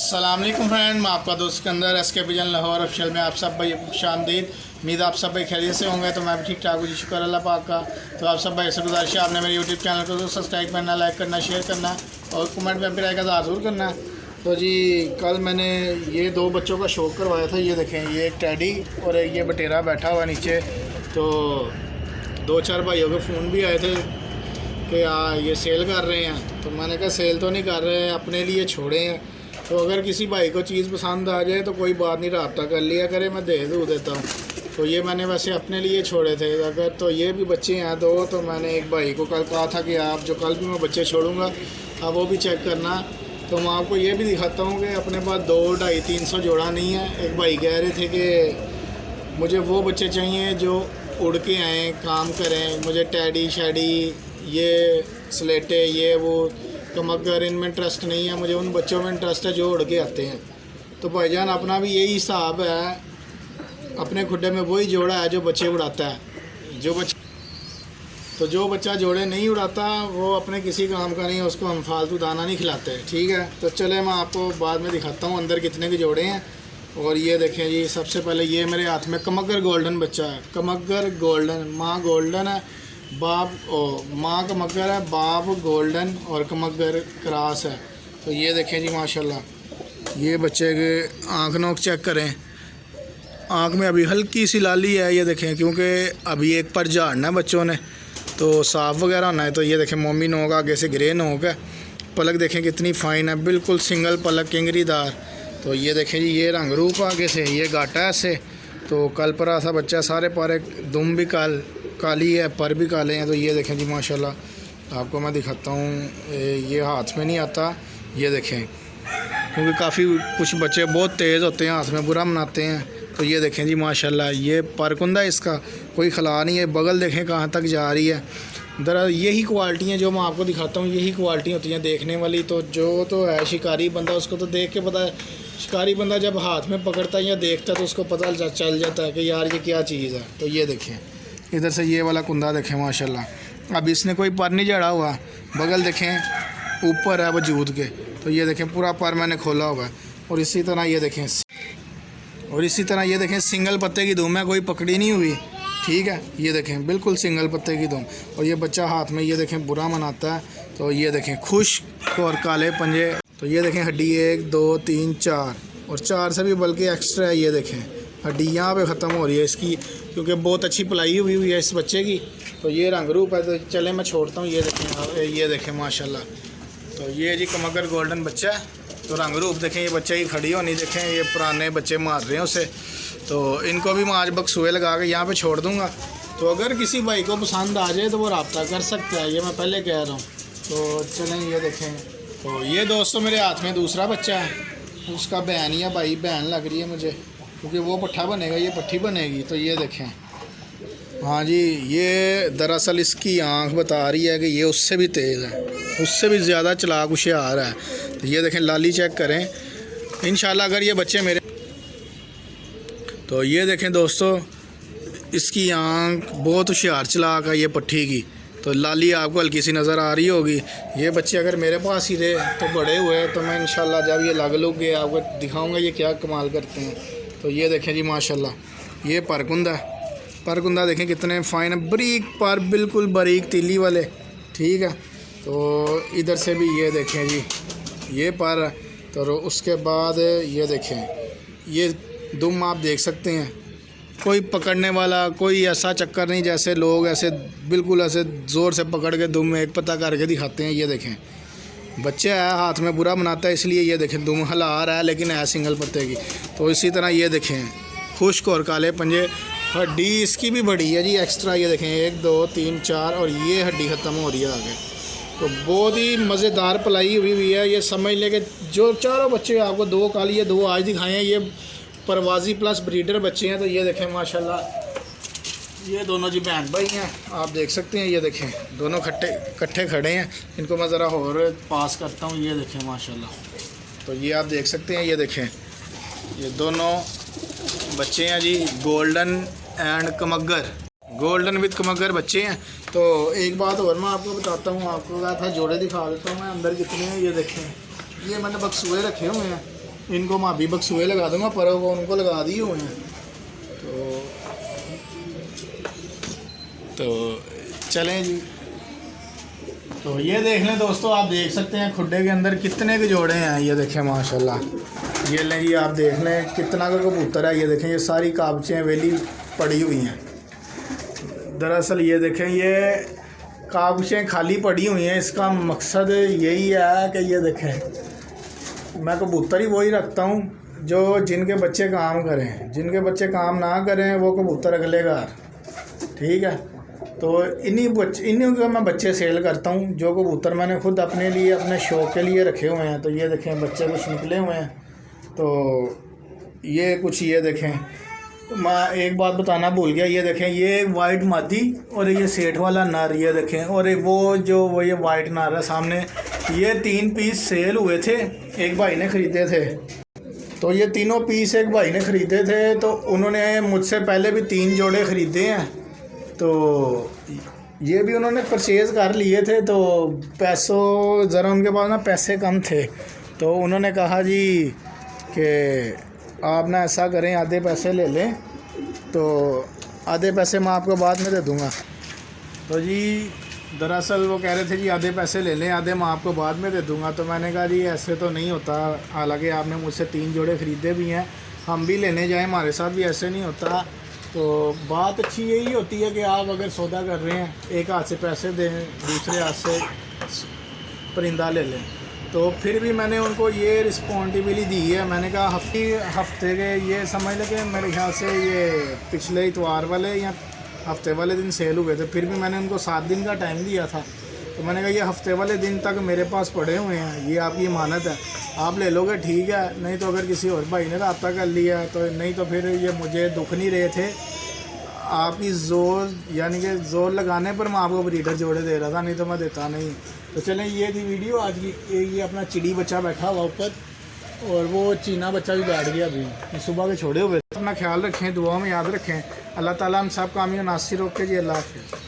अस्सलाम वालेकुम फ्रेंड, मैं आपका दोस्त Sikandar SK vision Lahore official में आप सब भाई खुशामदीद। उम्मीद आप सब भाई खैरियत से होंगे। तो मैं भी ठीक ठाक हूँ, शुक्र अल्लाह पाक का। तो आप सब भाई से गुजारिश है, आपने मेरे यूट्यूब चैनल को सब्सक्राइब करना, लाइक करना, शेयर करना और कमेंट में अपनी राय का ज़रूर करना। तो जी कल मैंने ये दो बच्चों का शौक़ करवाया था। ये देखें, ये एक टैडी और एक ये बटेरा बैठा हुआ नीचे। तो दो चार भाइयों के फ़ोन भी आए थे कि ये सेल कर रहे हैं। तो मैंने कहा सेल तो नहीं कर रहे हैं, अपने लिए छोड़े हैं। तो अगर किसी भाई को चीज़ पसंद आ जाए तो कोई बात नहीं, रब्ता कर लिया करे, मैं दे देता हूँ। तो ये मैंने वैसे अपने लिए छोड़े थे। अगर तो ये भी बच्चे हैं दो, तो मैंने एक भाई को कल कहा था कि आप जो कल भी मैं बच्चे छोड़ूंगा आप वो भी चेक करना। तो मैं आपको ये भी दिखाता हूँ कि अपने पास 200-250-300 जोड़ा नहीं है। एक भाई कह रहे थे कि मुझे वो बच्चे चाहिए जो उड़ के आएँ, काम करें, मुझे टैडी शैडी ये स्लेटे ये वो कमगर इनमें इंटरेस्ट नहीं है, मुझे उन बच्चों में इंटरेस्ट है जो उड़ के आते हैं। तो भाईजान अपना भी यही हिसाब है, अपने खुड्डे में वही जोड़ा है जो बच्चे उड़ाता है। जो बच्चा जोड़े नहीं उड़ाता वो अपने किसी काम का नहीं है, उसको हम फालतू दाना नहीं खिलाते। ठीक है, तो चले मैं आपको बाद में दिखाता हूँ अंदर कितने के जोड़े हैं। और ये देखें जी, सबसे पहले ये मेरे हाथ में कमगर गोल्डन बच्चा है। कमगर गोल्डन, माँ गोल्डन है, बाप माँ कमगर है, बाप गोल्डन और कमगर क्रॉस है। तो ये देखें जी माशाल्लाह, ये बच्चे के आँख नोक चेक करें, आँख में अभी हल्की सी लाली है। ये देखें, क्योंकि अभी एक पर झाड़ना है बच्चों ने, तो साफ़ वगैरह होना है। तो ये देखें मोमी नोक, आगे से ग्रे नोक है। पलक देखें कितनी फ़ाइन है, बिल्कुल सिंगल पलक किंगरीदार। तो ये देखें जी, ये रंग रूप आगे से, ये गाटा है से। तो कल पर सा बच्चा, सारे पर दुम भी काली है, पर भी काले हैं। तो ये देखें जी माशाल्लाह, आपको मैं दिखाता हूँ। ये हाथ में नहीं आता, ये देखें, क्योंकि काफ़ी कुछ बच्चे बहुत तेज़ होते हैं, हाथ में बुरा मनाते हैं। तो ये देखें जी माशाल्लाह, ये परकुंदा, इसका कोई खला नहीं है। बगल देखें कहाँ तक जा रही है। दरअसल यही क्वालिटी हैं जो मैं आपको दिखाता हूँ, यही क्वालिटी होती हैं देखने वाली। तो जो तो है शिकारी बंदा, उसको तो देख के पता है। शिकारी बंदा जब हाथ में पकड़ता है या देखता है तो उसको पता चल जाता है कि यार ये क्या चीज़ है। तो ये देखें, इधर से ये वाला कुंदा देखें माशाल्लाह, अब इसने कोई पर नहीं जड़ा हुआ। बगल देखें ऊपर है वजूद के। तो ये देखें पूरा पर मैंने खोला हुआ है। और इसी तरह ये देखें, सिंगल पत्ते की धूम है, कोई पकड़ी नहीं हुई। ठीक है, ये देखें बिल्कुल सिंगल पत्ते की धूम। और ये बच्चा हाथ में ये देखें बुरा मनाता है। तो ये देखें खुश और काले पंजे। तो ये देखें हड्डी 1 2 3 4 और 4 से भी बल्कि एक्स्ट्रा है। ये देखें हड्डी यहाँ पे ख़त्म हो रही है इसकी, क्योंकि बहुत अच्छी पलाई हुई है इस बच्चे की। तो ये रंग रूप है। तो चले मैं छोड़ता हूँ। ये देखें माशाल्लाह, तो ये जी कमगर गोल्डन बच्चा है। तो रंग रूप देखें, ये बच्चे की खड़ी होनी देखें, ये पुराने बच्चे मार रहे हैं उसे। तो इनको भी मैं आज बक्सुए लगा के यहाँ पे छोड़ दूँगा। तो अगर किसी भाई को पसंद आ जाए तो वो रब्ता कर सकता है, ये मैं पहले कह रहा हूँ। तो चलें ये देखें, तो ये दोस्तों मेरे हाथ में दूसरा बच्चा है, उसका बहन ही है भाई, बहन लग रही है मुझे, क्योंकि वो पट्ठा बनेगा, ये पट्ठी बनेगी। तो ये देखें, हाँ जी, ये दरअसल इसकी आँख बता रही है कि ये उससे भी तेज़ है, उससे भी ज़्यादा चालाक होशियार है। तो ये देखें लाली चेक करें, इंशाल्लाह अगर ये बच्चे मेरे। तो ये देखें दोस्तों, इसकी आँख बहुत होशियार चालाक है ये पट्ठी की। तो लाली आपको हल्की सी नज़र आ रही होगी। ये बच्चे अगर मेरे पास ही रहे तो बड़े हुए तो मैं इंशाल्लाह जब ये लग लूँगे आपको दिखाऊँगा ये क्या कमाल करते हैं। तो ये देखें जी माशाल्लाह, ये परकुंदा देखें कितने फ़ाइन है, बारीक पर, बिल्कुल बारीक तीली वाले। ठीक है, तो इधर से भी ये देखें जी, ये पर। तो उसके बाद ये देखें, ये दुम आप देख सकते हैं, कोई पकड़ने वाला कोई ऐसा चक्कर नहीं जैसे लोग ऐसे बिल्कुल ऐसे ज़ोर से पकड़ के दुम में एक पता करके दिखाते हैं। ये देखें बच्चे है, हाथ में बुरा बनाता है, इसलिए ये देखें दुम हिला रहा है, लेकिन है सिंगल पत्ते की। तो इसी तरह ये देखें खुश्क और काले पंजे। हड्डी इसकी भी बड़ी है जी एक्स्ट्रा। ये देखें 1 2 3 4 और ये हड्डी ख़त्म हो रही है आगे। तो बहुत ही मज़ेदार पलाई हुई है। ये समझ ले कि जो चारों बच्चे आपको 2 काली है, 2 आज दिखाए हैं, ये परवाज़ी प्लस ब्रीडर बच्चे हैं। तो ये देखें माशाल्लाह, ये दोनों जी बहन भाई हैं, आप देख सकते हैं। ये देखें दोनों इकट्ठे खड़े हैं। इनको मैं ज़रा और पास करता हूँ। ये देखें माशाल्लाह, तो ये आप देख सकते हैं। ये देखें ये दोनों बच्चे हैं जी, गोल्डन एंड कमगर, गोल्डन विद कमगर बच्चे हैं। तो एक बात और मैं आपको बताता हूँ, आपको कहा था जोड़े दिखा देता हूँ मैं अंदर कितने हैं। ये देखें, ये मैंने बक्सुए रखे हुए हैं। इनको मैं अभी बक्सुए लगा दूंगा, परों को उनको लगा दिए हुए हैं। तो चलें जी। तो ये देख लें दोस्तों, आप देख सकते हैं खुड्डे के अंदर कितने के जोड़े हैं। ये देखें माशाल्लाह, ये लें जी, आप देख लें कितना का कबूतर है। ये देखें, ये सारी काबचें वेली पड़ी हुई हैं। दरअसल ये देखें, ये काबचें खाली पड़ी हुई हैं, इसका मकसद यही है कि ये देखें, मैं कबूतर ही वही रखता हूँ जो जिनके बच्चे काम करें, जिनके बच्चे काम ना करें वो कबूतर अगले घर, ठीक है। तो इन्हीं के मैं बच्चे सेल करता हूँ, जो कबूतर मैंने खुद अपने लिए, अपने शौक़ के लिए रखे हुए हैं। तो ये देखें बच्चे कुछ निकले हुए हैं। तो ये कुछ, ये देखें, तो मैं एक बात बताना भूल गया, ये देखें, ये वाइट मादी और ये सेठ वाला नर, ये देखें, और वो ये वाइट नर है सामने। ये 3 पीस सेल हुए थे, एक भाई ने ख़रीदे थे। तो ये तीनों पीस एक भाई ने ख़रीदे थे, तो उन्होंने मुझसे पहले भी 3 जोड़े ख़रीदे हैं। तो ये भी उन्होंने परचेज़ कर लिए थे। तो पैसों ज़रा उनके पास ना पैसे कम थे, तो उन्होंने कहा जी कि आप ना ऐसा करें, आधे पैसे ले लें, तो आधे पैसे मैं आपको बाद में दे दूँगा। तो जी दरअसल वो कह रहे थे जी आधे पैसे ले लें, आधे मैं आपको बाद में दे दूँगा। तो मैंने कहा जी ऐसे तो नहीं होता, हालांकि आपने मुझसे 3 जोड़े ख़रीदे भी हैं, हम भी लेने जाएं हमारे साथ भी ऐसे नहीं होता। तो बात अच्छी यही होती है कि आप अगर सौदा कर रहे हैं, एक हाथ से पैसे दें, दूसरे हाथ से परिंदा ले लें। तो फिर भी मैंने उनको ये रिस्पॉन्सिबिलिटी दी है। मैंने कहा हफ्ते के, ये समझ लें कि मेरे ख्याल से ये पिछले इतवार वाले या हफ्ते वाले दिन सेल हुए थे। फिर भी मैंने उनको 7 दिन का टाइम दिया था। तो मैंने कहा ये हफ्ते वाले दिन तक मेरे पास पड़े हुए हैं, ये आपकी अमानत है, आप ले लोगे ठीक है, नहीं तो अगर किसी और भाई ने रब्ता कर लिया तो नहीं, तो फिर ये मुझे दुख नहीं रहे थे। आपकी ज़ोर यानी कि ज़ोर लगाने पर मैं आपको ब्रीडर जोड़े दे रहा था, नहीं तो मैं देता नहीं। तो चलें, ये थी वीडियो आज की। ये अपना चिड़ी बच्चा बैठा हुआ ऊपर, और वो चीना बच्चा भी बैठ गया अभी, सुबह के छोड़े हुए। अपना ख्याल रखें, दुआ में याद रखें। अल्लाह ताला हम सब कामयाब नासिर रखे जी। अल्लाह हाफ़िज़।